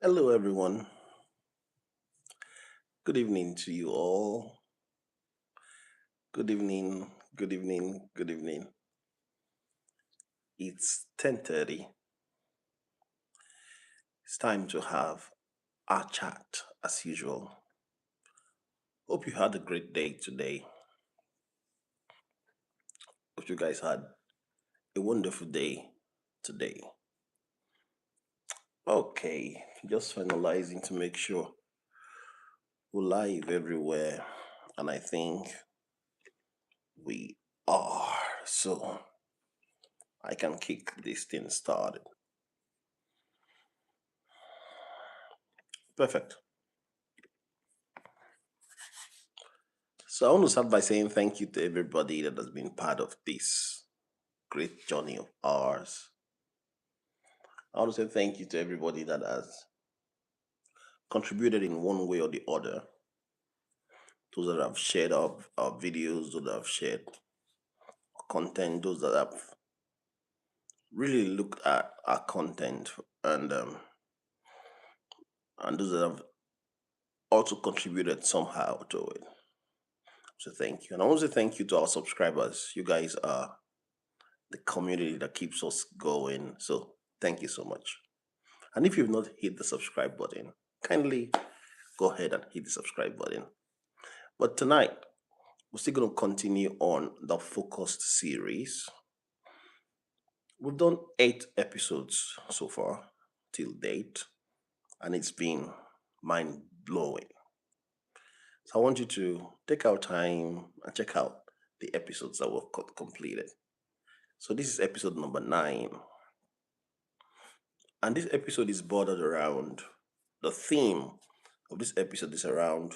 Hello, everyone. Good evening to you all. Good evening. Good evening. Good evening. It's 10:30. It's time to have our chat as usual. Hope you had a great day today. Hope you guys had a wonderful day today. Okay, just finalizing to make sure we're live everywhere, and I think we are. So I can kick this thing started. Perfect. So I want to start by saying thank you to everybody that has been part of this great journey of ours. I want to say thank you to everybody that has contributed in one way or the other. Those that have shared our videos, those that have shared content, those that have really looked at our content, and those that have also contributed somehow to it. So thank you, and I want to say thank you to our subscribers. You guys are the community that keeps us going. So thank you so much. And if you've not hit the subscribe button, kindly go ahead and hit the subscribe button. But tonight, we're still going to continue on the focused series. We've done 8 episodes so far till date, and it's been mind blowing. So I want you to take our time and check out the episodes that we've completed. So this is episode number 9, and this episode is bordered around the theme of this episode is around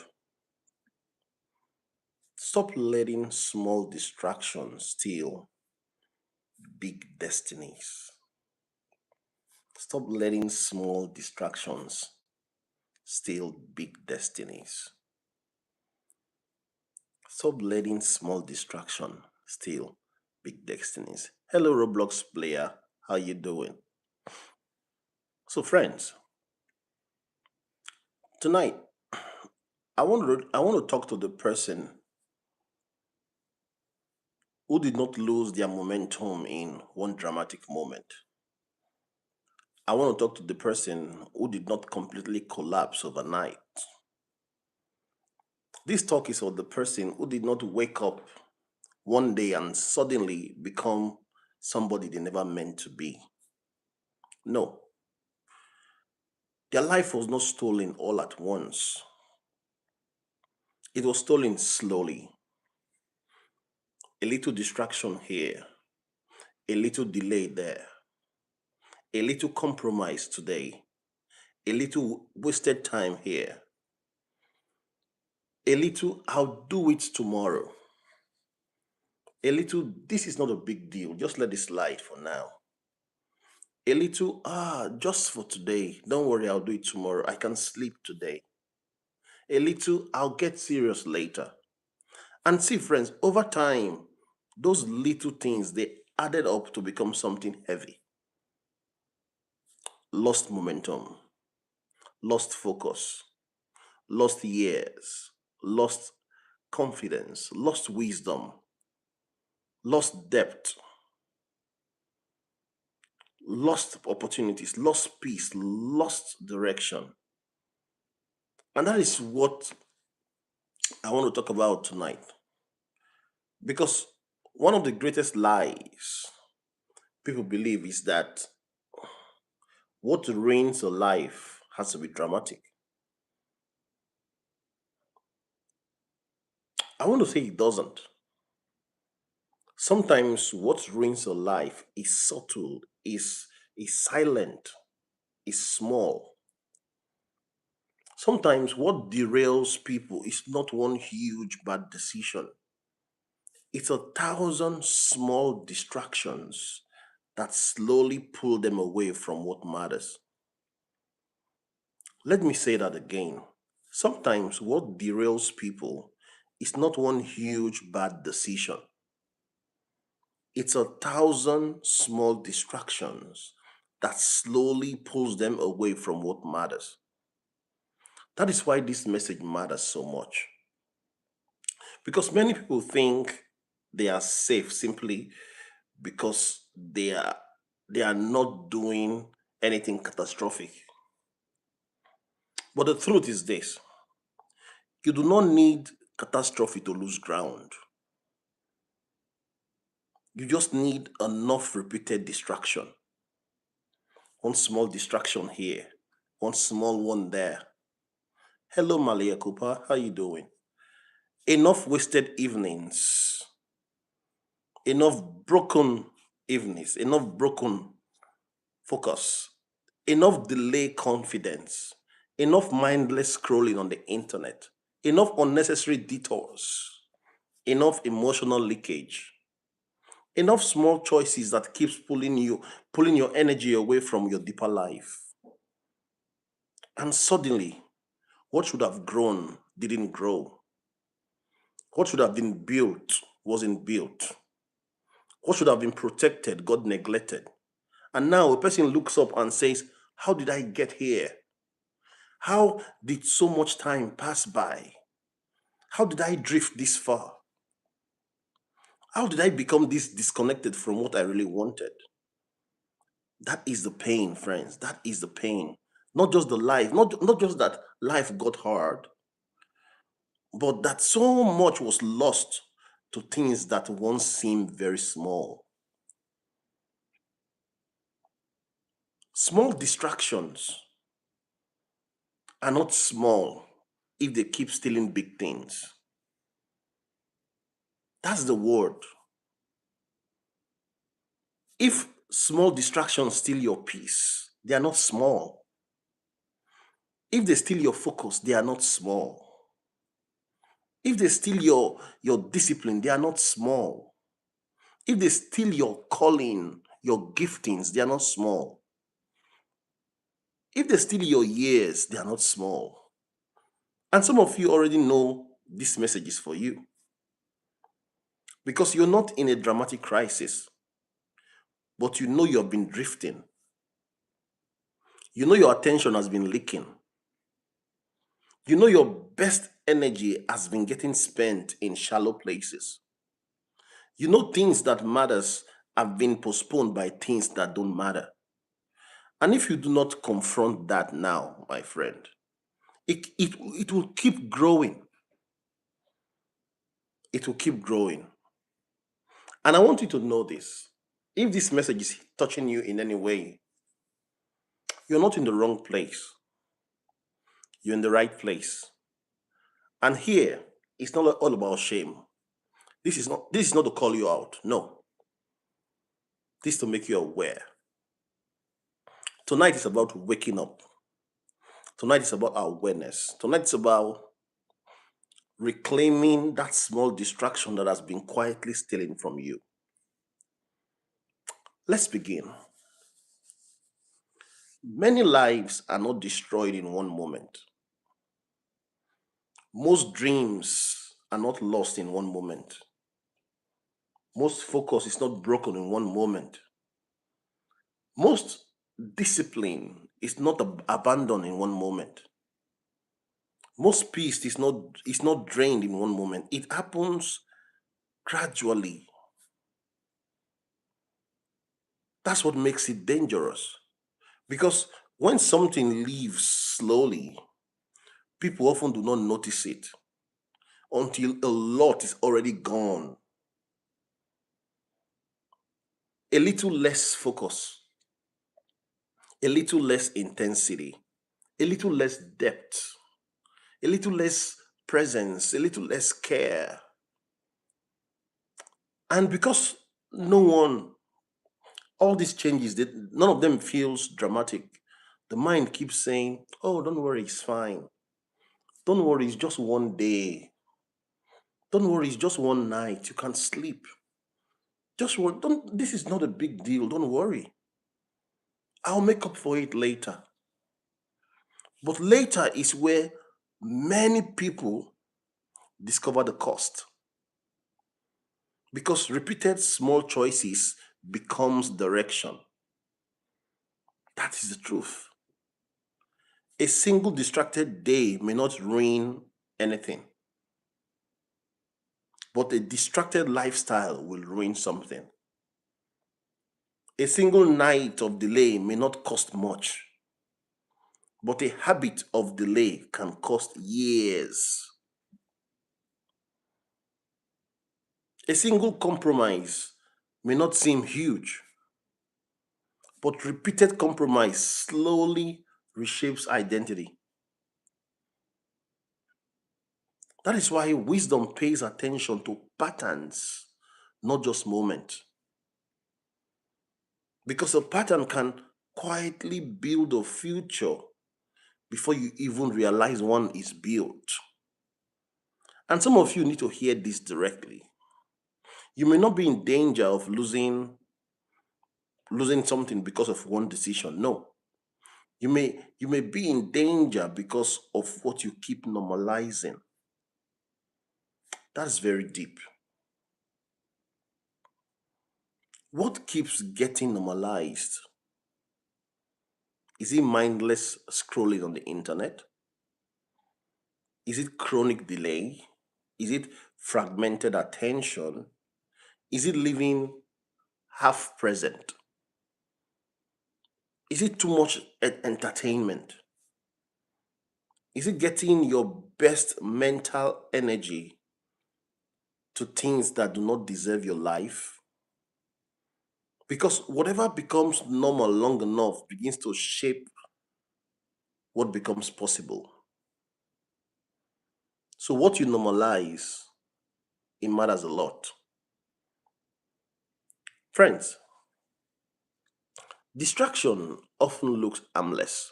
stop letting small distractions steal big destinies. Stop letting small distractions steal big destinies. Stop letting small distraction steal big destinies. Hello Roblox player, how you doing? So friends, tonight I want to talk to the person who did not lose their momentum in one dramatic moment. I want to talk to the person who did not completely collapse overnight. This talk is of the person who did not wake up one day and suddenly become somebody they never meant to be. No, their life was not stolen all at once. It was stolen slowly. A little distraction here, a little delay there, a little compromise today, a little wasted time here, a little I'll do it tomorrow, a little this is not a big deal, just let it slide for now. A little, just for today. Don't worry, I'll do it tomorrow. I can sleep today. A little, I'll get serious later. And see, friends, over time, those little things they added up to become something heavy. Lost momentum, lost focus, lost years, lost confidence, lost wisdom, lost depth, lost opportunities, lost peace, lost direction. And that is what I want to talk about tonight. Because one of the greatest lies people believe is that what ruins a life has to be dramatic. I want to say it doesn't. Sometimes what ruins a life is subtle, is silent, is small. Sometimes what derails people is not one huge bad decision. It's 1,000 small distractions that slowly pull them away from what matters. Let me say that again. Sometimes what derails people is not one huge bad decision. It's 1,000 small distractions that slowly pulls them away from what matters. That is why this message matters so much. Because many people think they are safe simply because they are not doing anything catastrophic. But the truth is this: you do not need catastrophe to lose ground. You just need enough repeated distraction. One small distraction here, one small one there. Hello, Malia Cooper. How you doing? Enough wasted evenings, enough broken evenings, enough broken focus, enough delay confidence, enough mindless scrolling on the internet, enough unnecessary detours, enough emotional leakage, enough small choices that keeps pulling your energy away from your deeper life. And suddenly, what should have grown didn't grow. What should have been built wasn't built. What should have been protected got neglected. And now a person looks up and says, how did I get here? How did so much time pass by? How did I drift this far? How did I become this disconnected from what I really wanted? That is the pain, friends. That is the pain. Not just the life, not just that life got hard, but that so much was lost to things that once seemed very small. Small distractions are not small if they keep stealing big things. That's the word. If small distractions steal your peace, they are not small. If they steal your focus, they are not small. If they steal your discipline, they are not small. If they steal your calling, your giftings, they are not small. If they steal your years, they are not small. And some of you already know this message is for you because you're not in a dramatic crisis, but you know you have been drifting. You know your attention has been leaking. You know your best energy has been getting spent in shallow places. You know things that matters have been postponed by things that don't matter. And if you do not confront that now, my friend, it will keep growing. It will keep growing. And I want you to know this. If this message is touching you in any way, you're not in the wrong place. You're in the right place. And here, it's not all about shame. This is not to call you out. No. This is to make you aware. Tonight is about waking up. Tonight is about awareness. Tonight is about reclaiming that small distraction that has been quietly stealing from you. Let's begin. Many lives are not destroyed in one moment. Most dreams are not lost in one moment. Most focus is not broken in one moment. Most discipline is not abandoned in one moment. Most peace is not drained in one moment. It happens gradually. That's what makes it dangerous. Because when something leaves slowly, people often do not notice it until a lot is already gone. A little less focus, a little less intensity, a little less depth, a little less presence, a little less care. And because no one, all these changes, none of them feels dramatic, the mind keeps saying, oh, don't worry, it's fine. Don't worry, it's just one day. Don't worry, it's just one night. You can sleep. Just worry. Don't. This is not a big deal. Don't worry. I'll make up for it later. But later is where many people discover the cost because repeated small choices becomes direction. That is the truth. A single distracted day may not ruin anything, but a distracted lifestyle will ruin something. A single night of delay may not cost much, but a habit of delay can cost years. A single compromise may not seem huge, but repeated compromise slowly reshapes identity. That is why wisdom pays attention to patterns, not just moments. Because a pattern can quietly build a future before you even realize one is built. And some of you need to hear this directly. You may not be in danger of losing something because of one decision. No. You may be in danger because of what you keep normalizing. That's very deep. What keeps getting normalized? Is it mindless scrolling on the internet? Is it chronic delay? Is it fragmented attention? Is it living half present? Is it too much entertainment? Is it getting your best mental energy to things that do not deserve your life? Because whatever becomes normal long enough begins to shape what becomes possible. So, what you normalize, it matters a lot. Friends, distraction often looks harmless.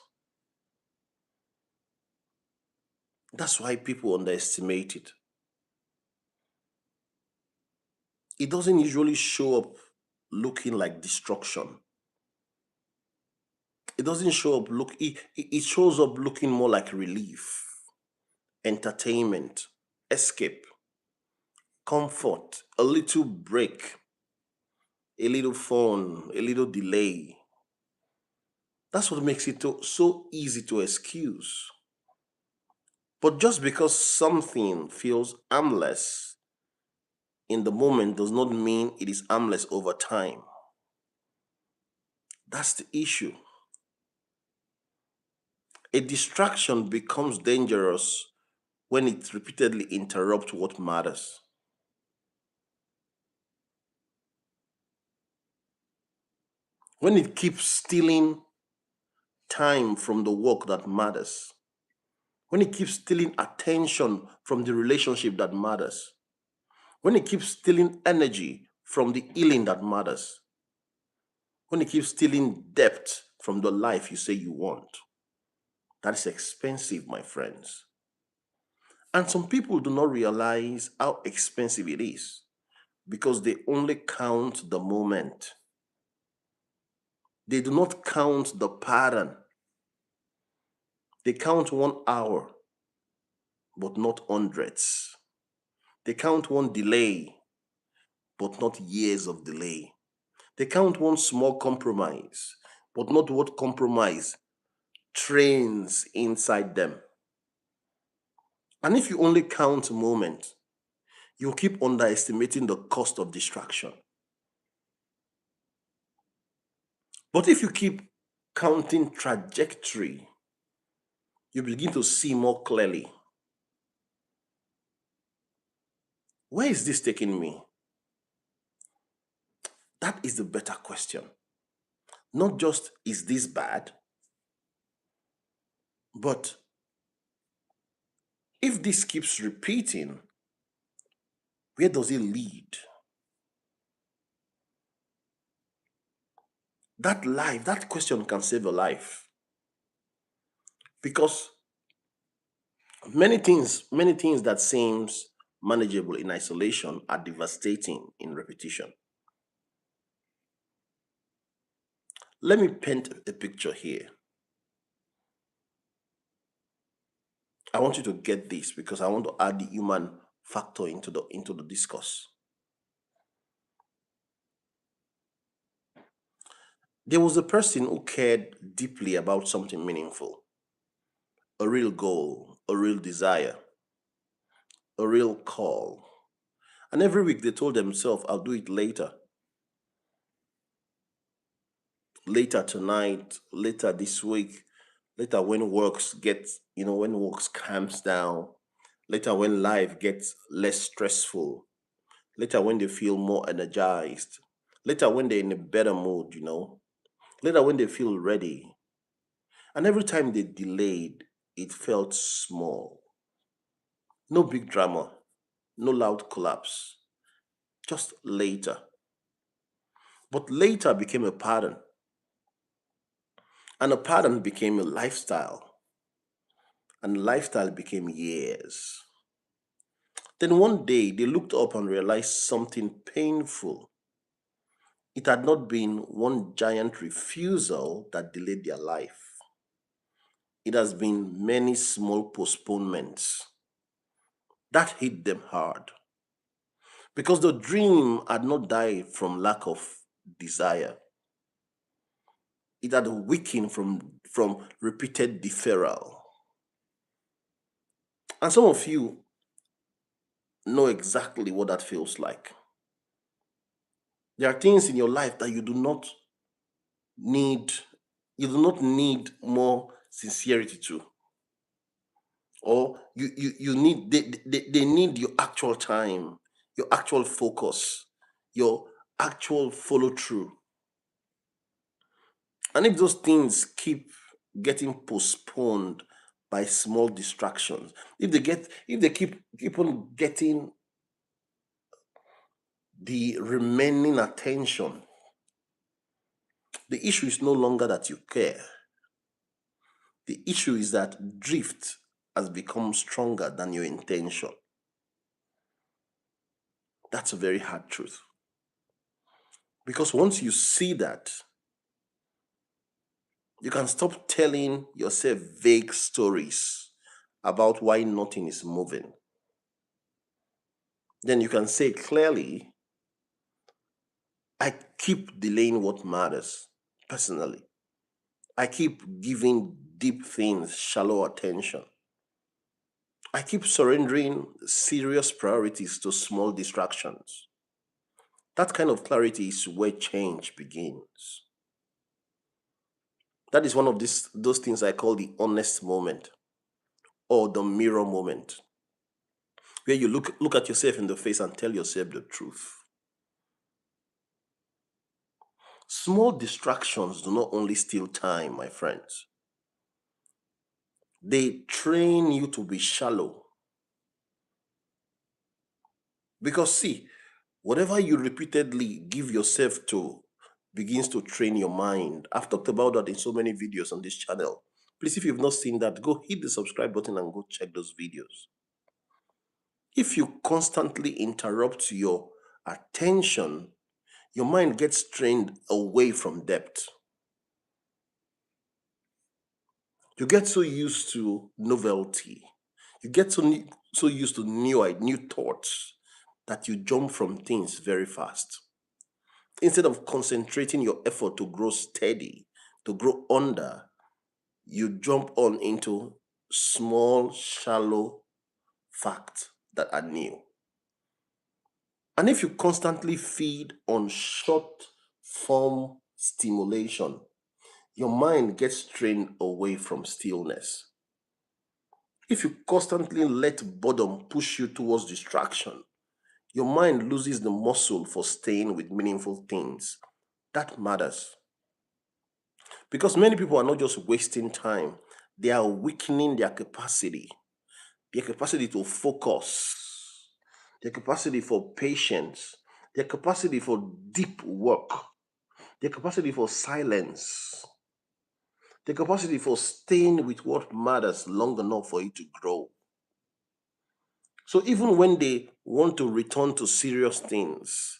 That's why people underestimate it. It doesn't usually show up looking like destruction. It doesn't show up it shows up looking more like relief, entertainment, escape, comfort, a little break, a little fun, a little delay. That's what makes it so easy to excuse. But just because something feels harmless in the moment does not mean it is harmless over time. That's the issue. A distraction becomes dangerous when it repeatedly interrupts what matters. When it keeps stealing time from the work that matters. When it keeps stealing attention from the relationship that matters. When it keeps stealing energy from the healing that matters. When it keeps stealing depth from the life you say you want. That is expensive, my friends. And some people do not realize how expensive it is because they only count the moment. They do not count the pattern. They count 1 hour, but not hundreds. They count one delay, but not years of delay. They count one small compromise, but not what compromise trains inside them. And if you only count moments, you'll keep underestimating the cost of distraction. But if you keep counting trajectory, you begin to see more clearly. Where is this taking me? That is the better question. Not just, is this bad? But if this keeps repeating, where does it lead? That question can save a life. Because many things that seems manageable in isolation are devastating in repetition. Let me paint a picture here. I want you to get this because I want to add the human factor into the discourse. There was a person who cared deeply about something meaningful, a real goal, a real desire, a real call. And every week they told themselves, I'll do it later, later tonight, later this week, later when when works calms down, later when life gets less stressful, later when they feel more energized, later when they're in a better mood, later when they feel ready. And every time they delayed, it felt small. No big drama, no loud collapse, just later. But later became a pattern, and a pattern became a lifestyle, and lifestyle became years. Then one day they looked up and realized something painful. It had not been one giant refusal that delayed their life. It has been many small postponements that hit them hard because the dream had not died from lack of desire. It had weakened from repeated deferral. And some of you know exactly what that feels like. There are things in your life that need you do not need more sincerity to, or you need they need your actual time, your actual focus, your actual follow through. And if those things keep getting postponed by small distractions, if they keep on getting the remaining attention, the issue is no longer that you care. The issue is that drift has become stronger than your intention. That's a very hard truth. Because once you see that, you can stop telling yourself vague stories about why nothing is moving. Then you can say clearly, I keep delaying what matters personally. I keep giving deep things shallow attention. I keep surrendering serious priorities to small distractions. That kind of clarity is where change begins. That is one of those things I call the honest moment or the mirror moment, where you look at yourself in the face and tell yourself the truth. Small distractions do not only steal time, my friends, they train you to be shallow. Because, see, whatever you repeatedly give yourself to begins to train your mind. I've talked about that in so many videos on this channel. Please, if you've not seen that, go hit the subscribe button and go check those videos. If you constantly interrupt your attention, your mind gets trained away from depth. You get so used to novelty. You get so used to new thoughts that you jump from things very fast. Instead of concentrating your effort to grow steady, to grow under, you jump on into small, shallow facts that are new. And if you constantly feed on short form stimulation, your mind gets trained away from stillness. If you constantly let boredom push you towards distraction, your mind loses the muscle for staying with meaningful things. That matters. Because many people are not just wasting time, they are weakening their capacity to focus, their capacity for patience, their capacity for deep work, their capacity for silence, their capacity for staying with what matters long enough for it to grow. So even when they want to return to serious things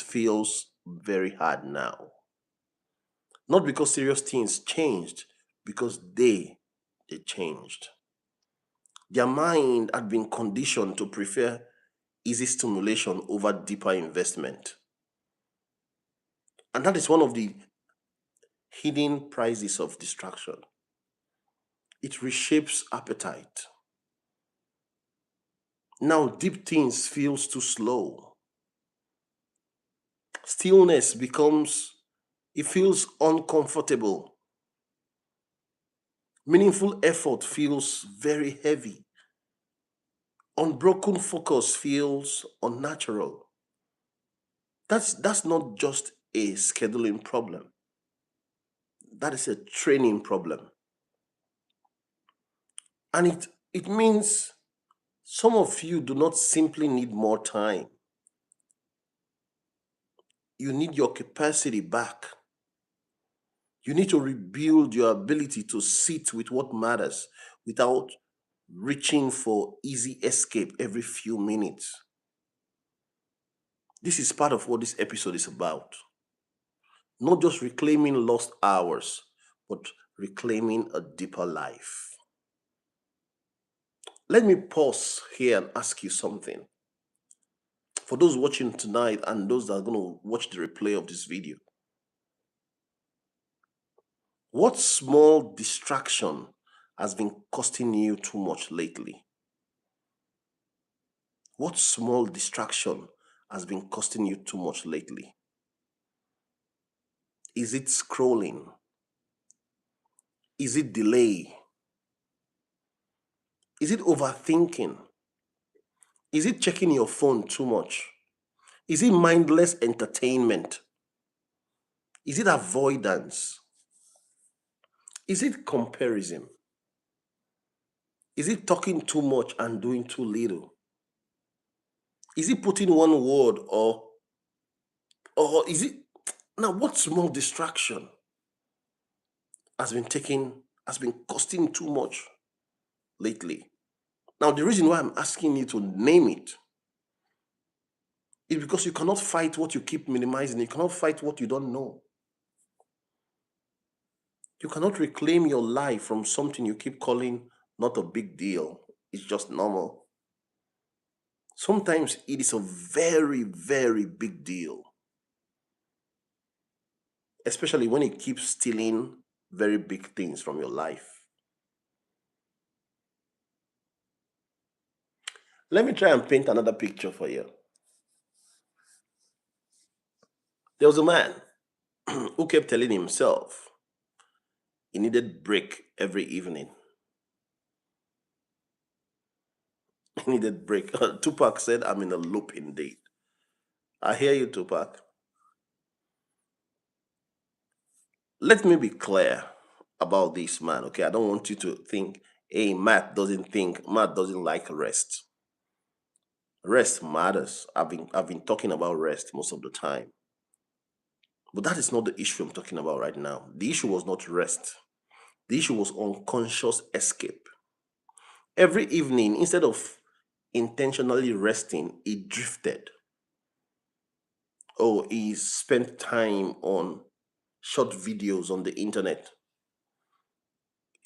feels very hard now. Not because serious things changed, because they changed. Their mind had been conditioned to prefer easy stimulation over deeper investment. And that is one of the hidden prices of distraction. It reshapes appetite. Now deep things feels too slow. Stillness becomes, it feels uncomfortable. Meaningful effort feels very heavy. Unbroken focus feels unnatural. That's not just a scheduling problem. That is a training problem. And it means some of you do not simply need more time. You need your capacity back. You need to rebuild your ability to sit with what matters without reaching for easy escape every few minutes. This is part of what this episode is about. Not just reclaiming lost hours, but reclaiming a deeper life. Let me pause here and ask you something. For those watching tonight and those that are going to watch the replay of this video, what small distraction has been costing you too much lately? What small distraction has been costing you too much lately? Is it scrolling? Is it delay? Is it overthinking? Is it checking your phone too much? Is it mindless entertainment? Is it avoidance? Is it comparison? Is it talking too much and doing too little? Is it putting one word or is it now what small distraction has been taking has been costing too much lately? Now the reason why I'm asking you to name it is because you cannot fight what you keep minimizing. You cannot fight what you don't know. You cannot reclaim your life from something you keep calling not a big deal. It's just normal. Sometimes it is a very, very big deal, especially when it keeps stealing very big things from your life. Let me try and paint another picture for you. There was a man who kept telling himself he needed break every evening. He needed break. Tupac said, I'm in a loop indeed. I hear you, Tupac. Let me be clear about this man, okay? I don't want you to think, hey, Matt doesn't like rest. Rest matters. I've been talking about rest most of the time. But that is not the issue I'm talking about right now. The issue was not rest. The issue was unconscious escape. Every evening, instead of intentionally resting, he drifted. Oh, he spent time on short videos on the internet.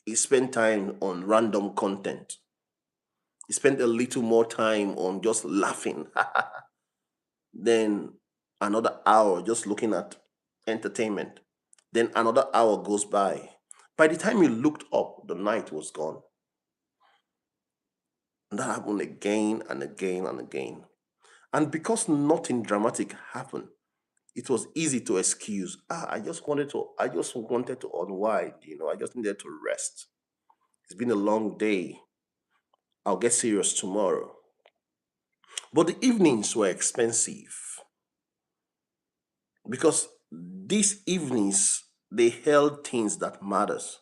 He spent time on random content. He spent a little more time on just laughing. Then another hour just looking at entertainment. Then another hour goes by. By the time you looked up, the night was gone. And that happened again and again and again. And because nothing dramatic happened, it was easy to excuse. I just wanted to unwind, I just needed to rest. It's been a long day. I'll get serious tomorrow. But the evenings were expensive because these evenings they held things that matters.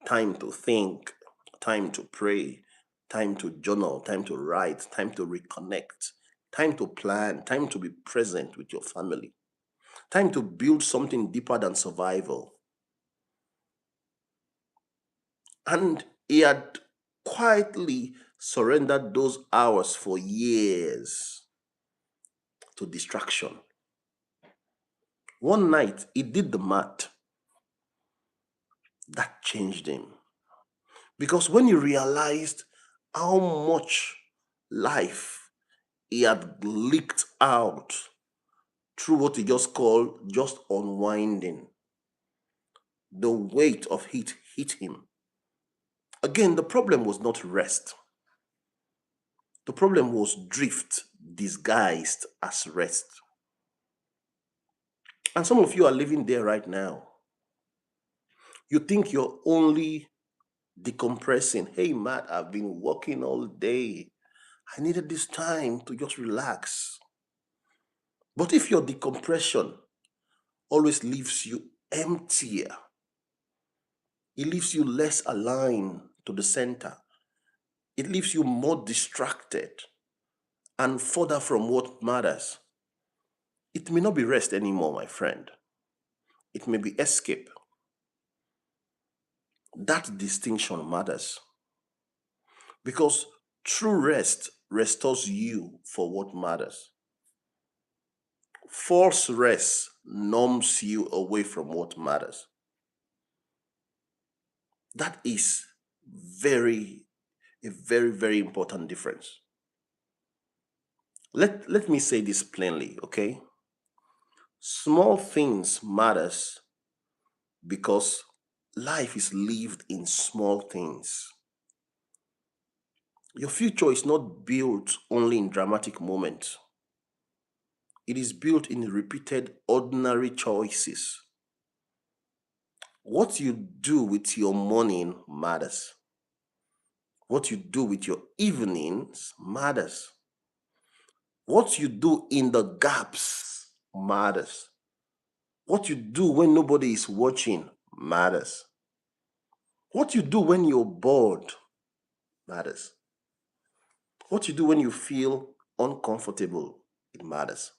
Time to think, time to pray, time to journal, time to write, time to reconnect, time to plan, time to be present with your family, time to build something deeper than survival. And he had quietly surrendered those hours for years to distraction. One night, he did the math that changed him. Because when he realized how much life he had leaked out through what he just called just unwinding, The weight of it hit him. Again, the problem was not rest. The problem was drift disguised as rest. And some of you are living there right now. You think you're only decompressing. Hey, Matt, I've been working all day. I needed this time to just relax. But if your decompression always leaves you emptier, it leaves you less aligned to the center, it leaves you more distracted and further from what matters. It may not be rest anymore, my friend. It may be escape. That distinction matters because true rest restores you for what matters. False rest numbs you away from what matters. That is very, a very, very important difference. Let me say this plainly, okay? Small things matters because life is lived in small things. Your future is not built only in dramatic moments. It is built in repeated ordinary choices. What you do with your morning matters. What you do with your evenings matters. What you do in the gaps matters. What you do when nobody is watching matters. What you do when you're bored matters. What you do when you feel uncomfortable, it matters.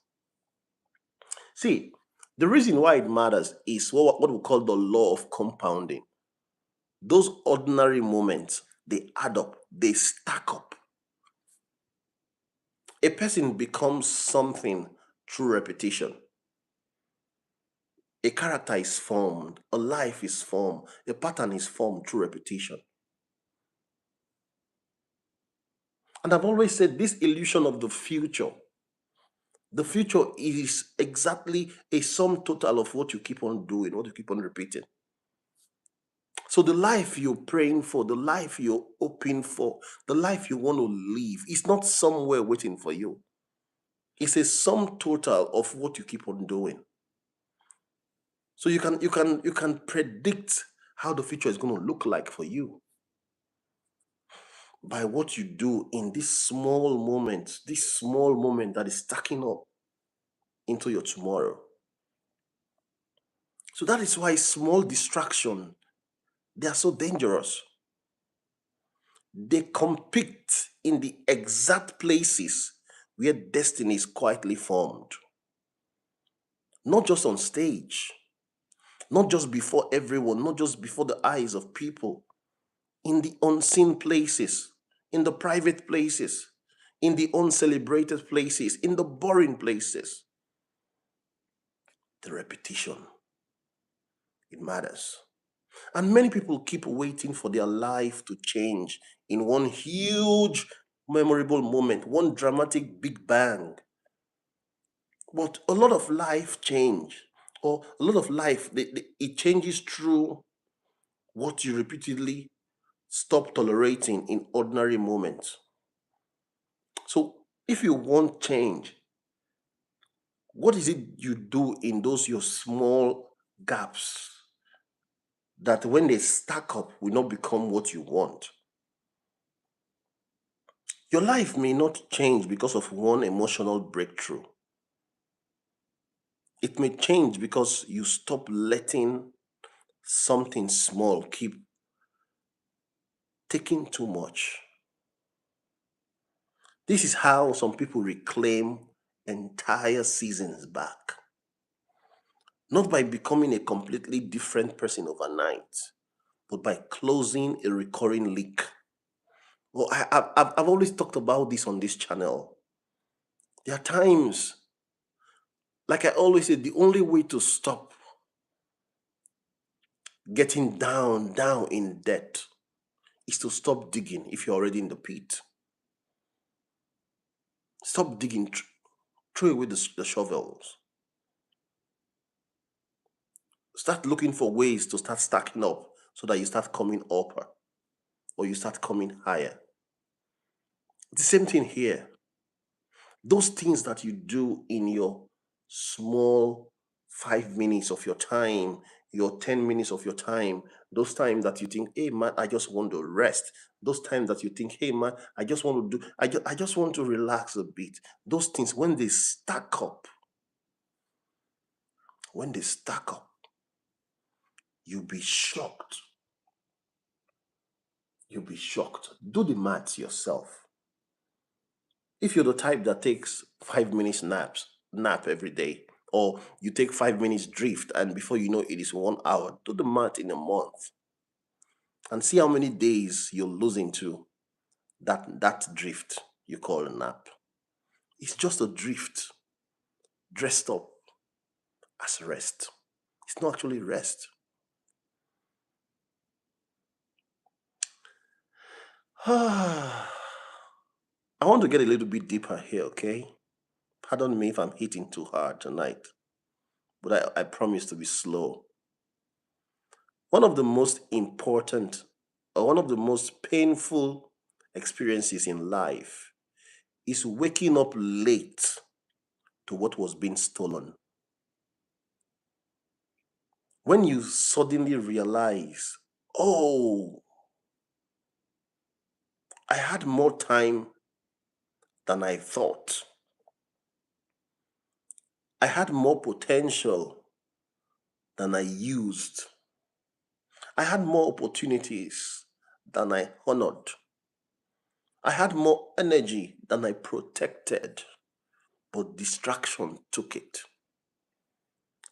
See, the reason why it matters is what we call the law of compounding. Those ordinary moments, they add up, they stack up. A person becomes something through repetition. A character is formed, a life is formed, a pattern is formed through repetition. And I've always said this illusion of the future is exactly a sum total of what you keep on doing, what you keep on repeating. So the life you're praying for, the life you're hoping for, the life you want to live is not somewhere waiting for you. It's a sum total of what you keep on doing. So you can predict how the future is going to look like for you by what you do in this small moment that is stacking up into your tomorrow. So that is why small distraction, they are so dangerous. They compete in the exact places where destiny is quietly formed. Not just on stage, not just before everyone, not just before the eyes of people, in the unseen places, in the private places, in the uncelebrated places, in the boring places. The repetition, it matters. And many people keep waiting for their life to change in one huge, memorable moment, one dramatic big bang. But a lot of life change, or a lot of life, it changes through what you repeatedly stop tolerating in ordinary moments. So if you want change, what is it you do in those your small gaps that when they stack up will not become what you want? Your life may not change because of one emotional breakthrough. It may change because you stop letting something small keep taking too much. This is how some people reclaim entire seasons back. Not by becoming a completely different person overnight, but by closing a recurring leak. Well, I've always talked about this on this channel. There are times, like I always say, the only way to stop getting down in debt is to stop digging if you're already in the pit. Stop digging, throw away the shovels. Start looking for ways to start stacking up so that you start coming upper or you start coming higher. The same thing here. Those things that you do in your small 5 minutes of your time, your 10 minutes of your time, those times that you think, hey man, I just want to rest. Those times that you think, hey man, I just want to do, I just want to relax a bit. Those things, when they stack up, you'll be shocked. You'll be shocked. Do the maths yourself. If you're the type that takes 5 minutes nap every day, or you take 5 minutes drift, and before you know it is 1 hour, do the math in a month and see how many days you're losing to that drift you call a nap. It's just a drift dressed up as rest. It's not actually rest. I want to get a little bit deeper here, okay? Pardon me if I'm hitting too hard tonight, but I promise to be slow. One of the most important or one of the most painful experiences in life is waking up late to what was being stolen. When you suddenly realize, oh, I had more time than I thought, I had more potential than I used, I had more opportunities than I honored, I had more energy than I protected, but distraction took it.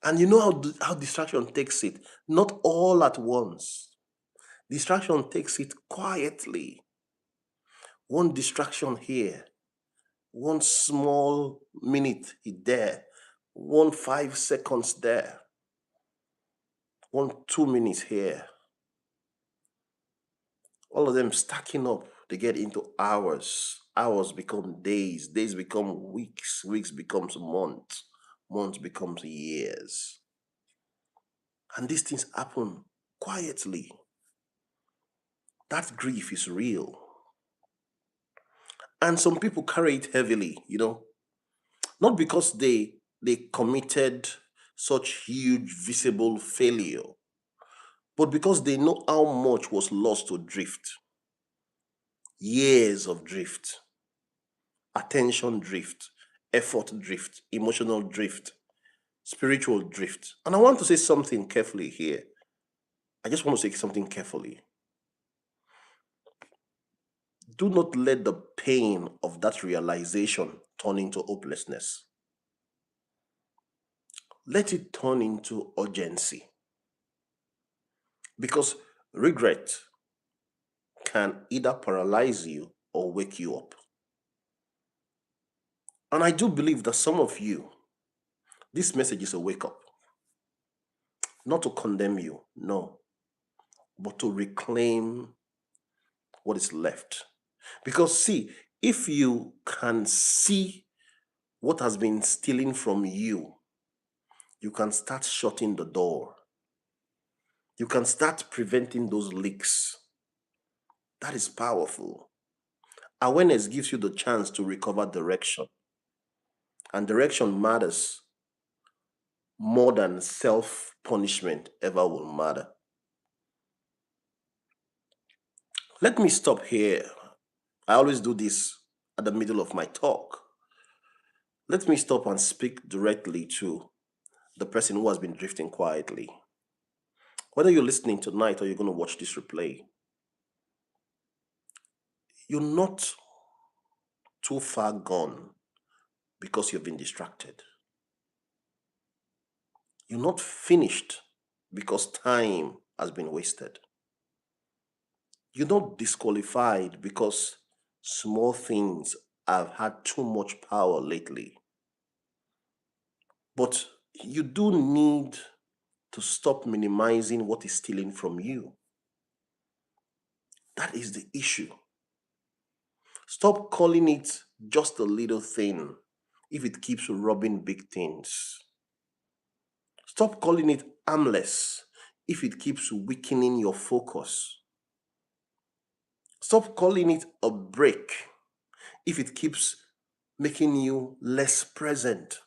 And you know how distraction takes it? Not all at once. Distraction takes it quietly. One distraction here, one small minute there, one 5 seconds there, one 2 minutes here. All of them stacking up, they get into hours. Hours become days, days become weeks, weeks becomes months, months becomes years. And these things happen quietly. That grief is real. And some people carry it heavily, not because they committed such huge visible failure, but because they know how much was lost to drift. Years of drift, attention drift, effort drift, emotional drift, spiritual drift. And I want to say something carefully here. I just want to say something carefully. Do not let the pain of that realization turn into hopelessness. Let it turn into urgency. Because regret can either paralyze you or wake you up. And I do believe that some of you, this message is a wake up. Not to condemn you, no, but to reclaim what is left. Because see, if you can see what has been stealing from you, you can start shutting the door. You can start preventing those leaks. That is powerful. Awareness gives you the chance to recover direction. And direction matters more than self punishment ever will matter. Let me stop here. I always do this at the middle of my talk. Let me stop and speak directly to the person who has been drifting quietly. Whether you're listening tonight or you're going to watch this replay, you're not too far gone because you've been distracted. You're not finished because time has been wasted. You're not disqualified because small things have had too much power lately. But you do need to stop minimizing what is stealing from you. That is the issue. Stop calling it just a little thing if it keeps robbing big things. Stop calling it harmless if it keeps weakening your focus. Stop calling it a break if it keeps making you less present.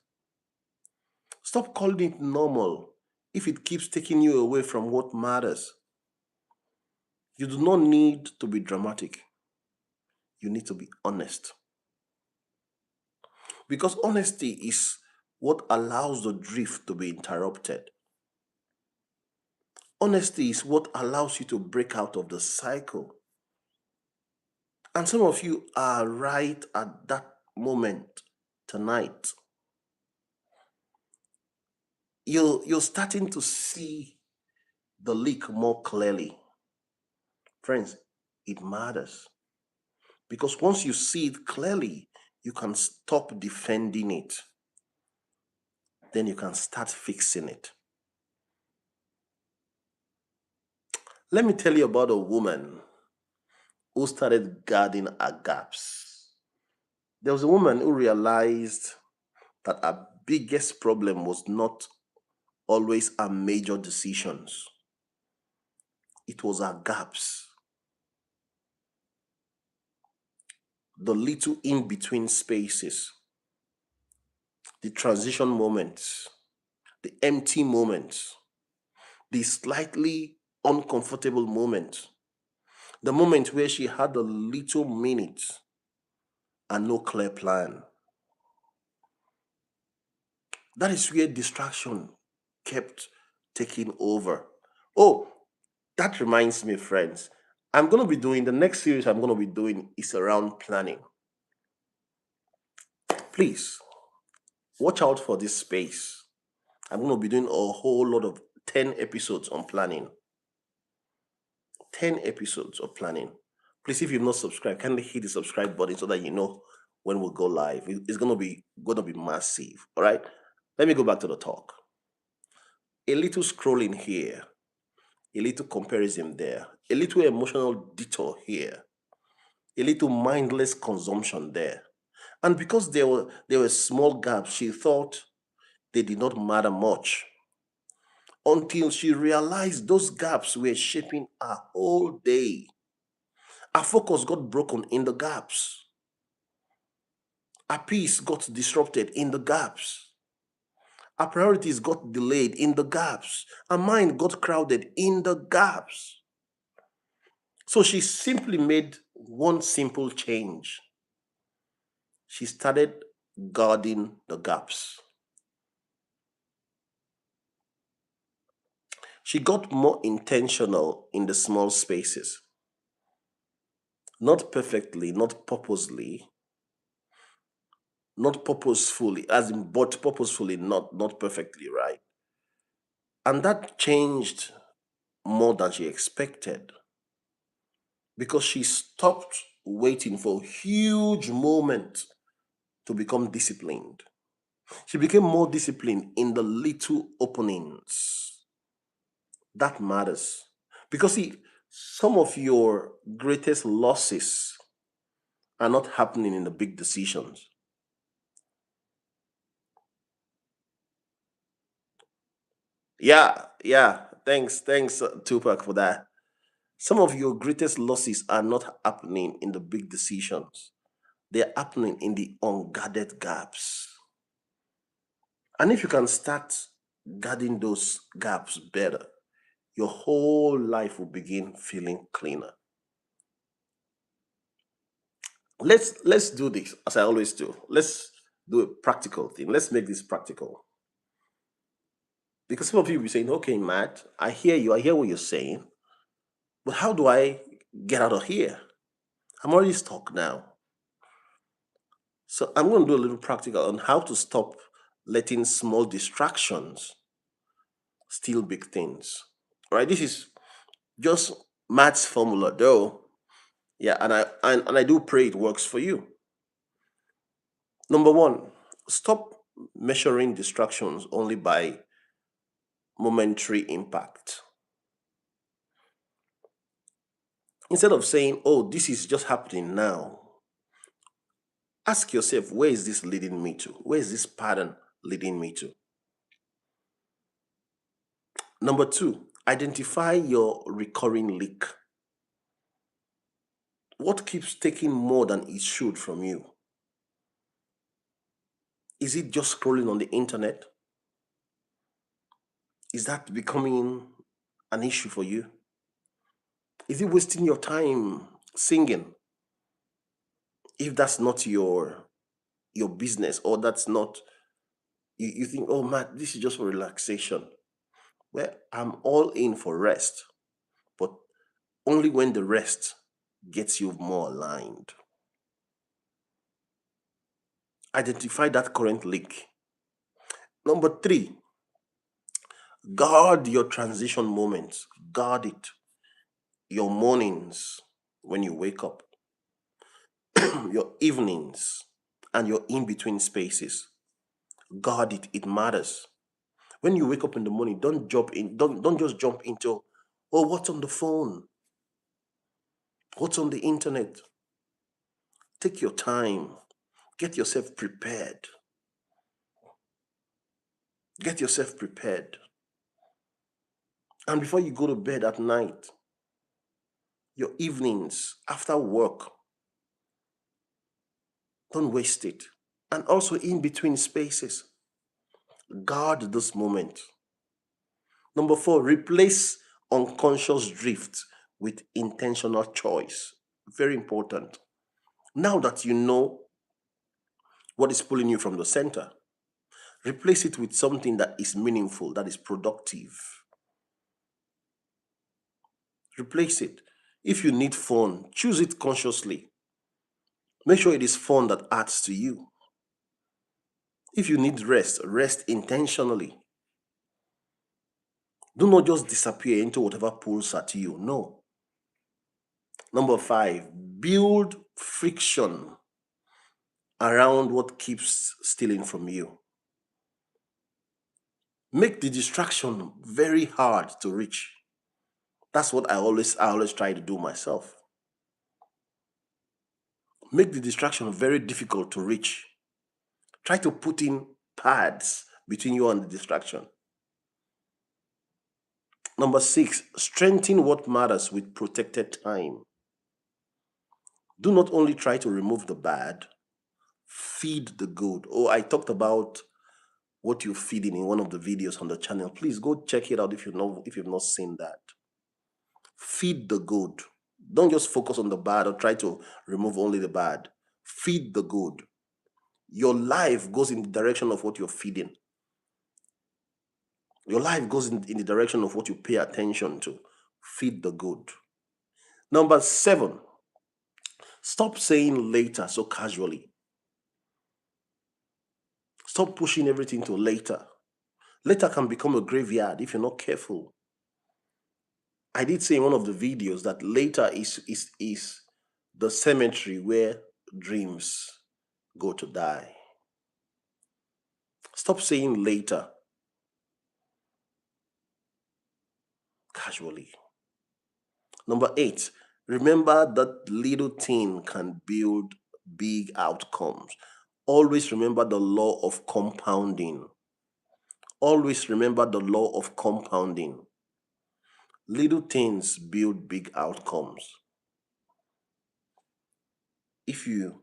Stop calling it normal if it keeps taking you away from what matters. You do not need to be dramatic. You need to be honest. Because honesty is what allows the drift to be interrupted. Honesty is what allows you to break out of the cycle. And some of you are right at that moment tonight. You're starting to see the leak more clearly. Friends, it matters. Because once you see it clearly, you can stop defending it. Then you can start fixing it. Let me tell you about a woman who started guarding her gaps. There was a woman who realized that her biggest problem was not always her major decisions, it was her gaps, the little in between spaces, the transition moments, the empty moments, the slightly uncomfortable moments, the moment where she had a little minute and no clear plan. That is where distraction kept taking over. Oh, that reminds me, friends. I'm going to be doing the next series I'm going to be doing is around planning. Please watch out for this space. I'm going to be doing a whole lot of 10 episodes on planning. 10 episodes of planning. Please, if you've not subscribed, kindly hit the subscribe button so that you know when we'll go live. It's going to be massive. All right. Let me go back to the talk. A little scrolling here, a little comparison there, a little emotional detour here, a little mindless consumption there. And because there were small gaps, she thought they did not matter much until she realized those gaps were shaping her whole day. Her focus got broken in the gaps. Her peace got disrupted in the gaps. Her priorities got delayed in the gaps. Her mind got crowded in the gaps. So she simply made one simple change. She started guarding the gaps. She got more intentional in the small spaces. Not perfectly, not purposely, not purposefully, as in but purposefully, not perfectly, right? And that changed more than she expected because she stopped waiting for a huge moment to become disciplined. She became more disciplined in the little openings. That matters. Because see, some of your greatest losses are not happening in the big decisions. Yeah. Thanks, Tupac, for that. Some of your greatest losses are not happening in the big decisions. They're happening in the unguarded gaps. And if you can start guarding those gaps better, your whole life will begin feeling cleaner. Let's do this as I always do. Let's do a practical thing. Let's make this practical. Because some of you will be saying, okay, Matt, I hear you, I hear what you're saying, but how do I get out of here? I'm already stuck now. So I'm going to do a little practical on how to stop letting small distractions steal big things. All right, this is just Matt's formula, though. Yeah, and I do pray it works for you. Number one, stop measuring distractions only by momentary impact. Instead of saying, oh, this is just happening now, ask yourself, where is this leading me to? Where is this pattern leading me to? Number two, identify your recurring leak. What keeps taking more than it should from you? Is it just scrolling on the internet? Is that becoming an issue for you? Is it wasting your time singing? If that's not your business, or that's not, you think, oh man, this is just for relaxation. Well, I'm all in for rest, but only when the rest gets you more aligned. Identify that current leak. Number three, guard your transition moments. Guard it. Your mornings when you wake up, your evenings, and your in between spaces. Guard it. It matters. When you wake up in the morning, don't jump in. Don't just jump into, oh, what's on the phone? What's on the internet? Take your time. Get yourself prepared. Get yourself prepared. And before you go to bed at night, your evenings after work, don't waste it. And also in between spaces, guard this moment. Number four, replace unconscious drift with intentional choice. Very important. Now that you know what is pulling you from the center, replace it with something that is meaningful, that is productive. Replace it. If you need fun, choose it consciously. Make sure it is fun that adds to you. If you need rest, rest intentionally. Do not just disappear into whatever pulls at you. No. Number five, build friction around what keeps stealing from you. Make the distraction very hard to reach. That's what I always try to do myself. Make the distraction very difficult to reach. Try to put in pads between you and the distraction. Number six, strengthen what matters with protected time. Do not only try to remove the bad, feed the good. Oh, I talked about what you're feeding in one of the videos on the channel. Please go check it out if you've not seen that. Feed the good. Don't just focus on the bad or try to remove only the bad. Feed the good. Your life goes in the direction of what you're feeding. Your life goes in the direction of what you pay attention to. Feed the good. Number seven, stop saying later so casually. Stop pushing everything to later. Later can become a graveyard if you're not careful. I did say in one of the videos that later is the cemetery where dreams go to die. Stop saying later casually. Number eight, remember that little thing can build big outcomes. Always remember the law of compounding. Always remember the law of compounding. Little things build big outcomes. If you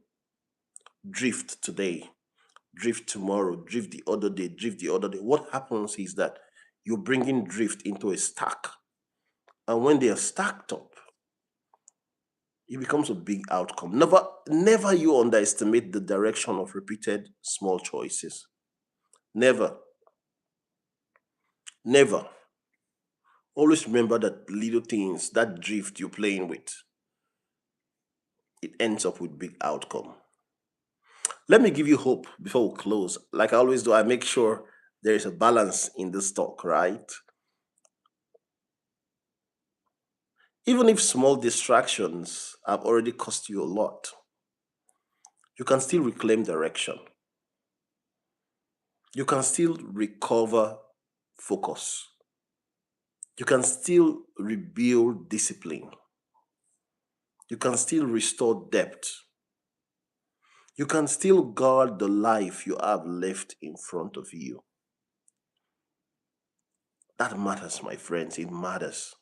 drift today, drift tomorrow, drift the other day, what happens is that you're bringing drift into a stack. And when they are stacked up, it becomes a big outcome. Never you underestimate the direction of repeated small choices. Never. Never. Always remember that little things, that drift you're playing with, it ends up with big outcome. Let me give you hope before we close. Like I always do, I make sure there is a balance in this talk, right? Even if small distractions have already cost you a lot, you can still reclaim direction. You can still recover focus. You can still rebuild discipline. You can still restore depth. You can still guard the life you have left in front of you. That matters, my friends. It matters.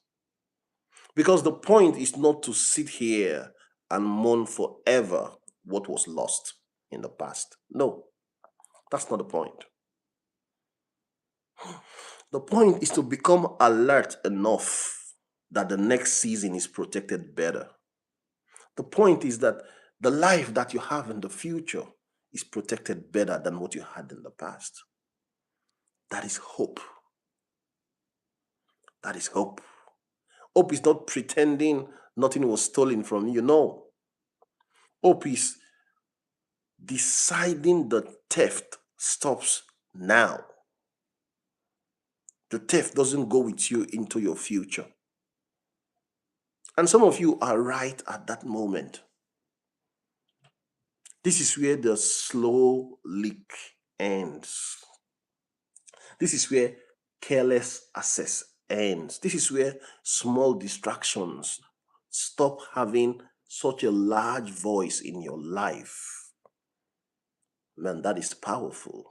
Because the point is not to sit here and mourn forever what was lost in the past. No, that's not the point. The point is to become alert enough that the next season is protected better. The point is that the life that you have in the future is protected better than what you had in the past. That is hope. That is hope. Hope is not pretending nothing was stolen from you. No. Hope is deciding the theft stops now. The theft doesn't go with you into your future. And some of you are right at that moment. This is where the slow leak ends. This is where careless access ends. This is where small distractions stop having such a large voice in your life. Man, that is powerful.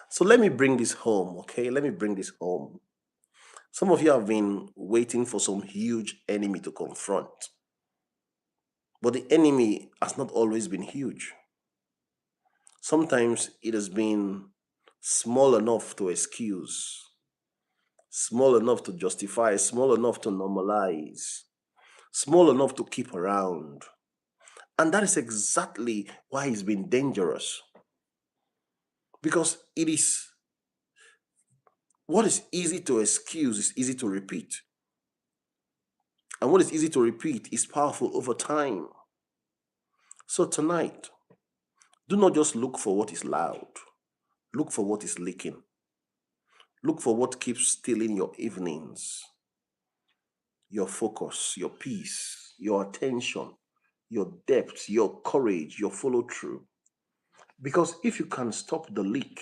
So let me bring this home, okay? Let me bring this home. Some of you have been waiting for some huge enemy to confront, but the enemy has not always been huge. Sometimes it has been small enough to excuse, small enough to justify, small enough to normalize, small enough to keep around. And that is exactly why it's been dangerous. Because it is what is easy to excuse is easy to repeat. And what is easy to repeat is powerful over time. So tonight, do not just look for what is loud. Look for what is leaking. Look for what keeps stealing your evenings, your focus, your peace, your attention, your depth, your courage, your follow through. Because if you can stop the leak,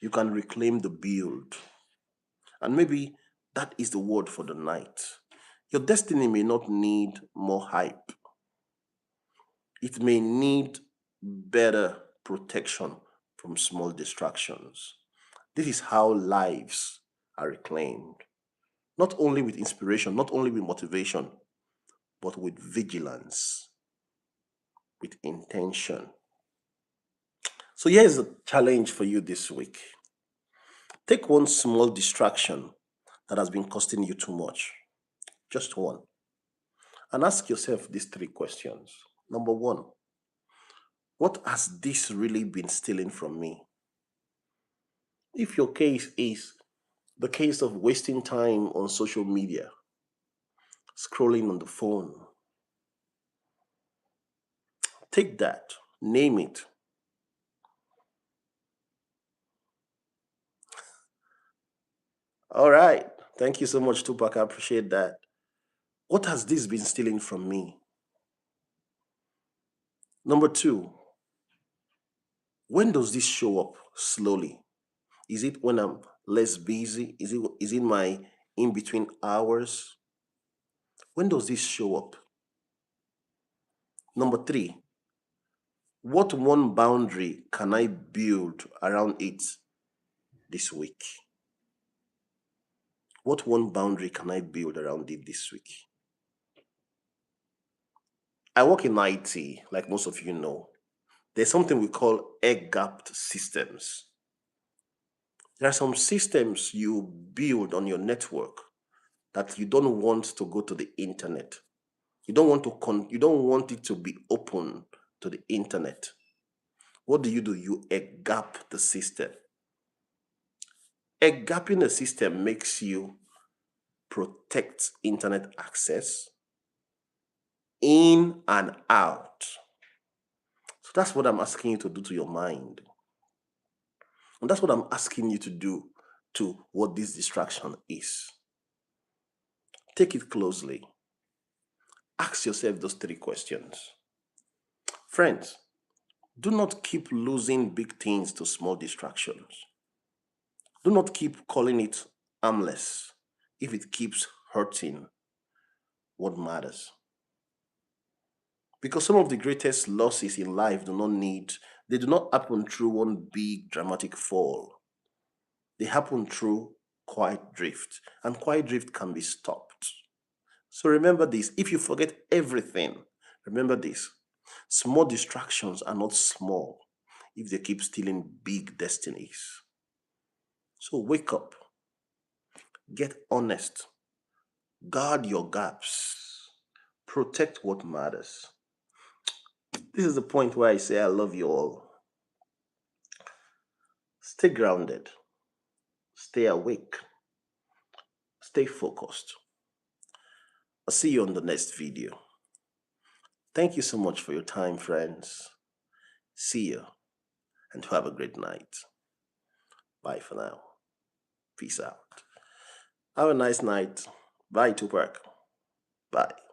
you can reclaim the build. And maybe that is the word for the night. Your destiny may not need more hype, it may need better protection from small distractions. This is how lives are reclaimed, not only with inspiration, not only with motivation, but with vigilance, with intention. So here's a challenge for you this week. Take one small distraction that has been costing you too much, just one, and ask yourself these three questions. Number one, what has this really been stealing from me? If your case is the case of wasting time on social media, scrolling on the phone, take that, name it. All right. Thank you so much, Tupac. I appreciate that. What has this been stealing from me? Number two, when does this show up slowly? Is it when I'm less busy? Is it my in between hours? When does this show up? Number three, what one boundary can I build around it this week? What one boundary can I build around it this week? I work in IT, like most of you know. There's something we call air gapped systems. There are some systems you build on your network that you don't want to go to the internet. You don't want it to be open to the internet. What do? You air gap the system. Air gapping the system makes you protect internet access in and out. So that's what I'm asking you to do to your mind. And that's what I'm asking you to do to what this distraction is. Take it closely. Ask yourself those three questions. Friends, do not keep losing big things to small distractions. Do not keep calling it harmless if it keeps hurting what matters. Because some of the greatest losses in life they do not happen through one big dramatic fall. They happen through quiet drift, and quiet drift can be stopped. So remember this. If you forget everything, remember this. Small distractions are not small if they keep stealing big destinies. So wake up, get honest, guard your gaps, protect what matters. This is the point where I say I love you all. Stay grounded, stay awake, stay focused. I'll see you on the next video. Thank you so much for your time, friends. See you and have a great night. Bye for now. Peace out. Have a nice night. Bye, Tupac. Bye.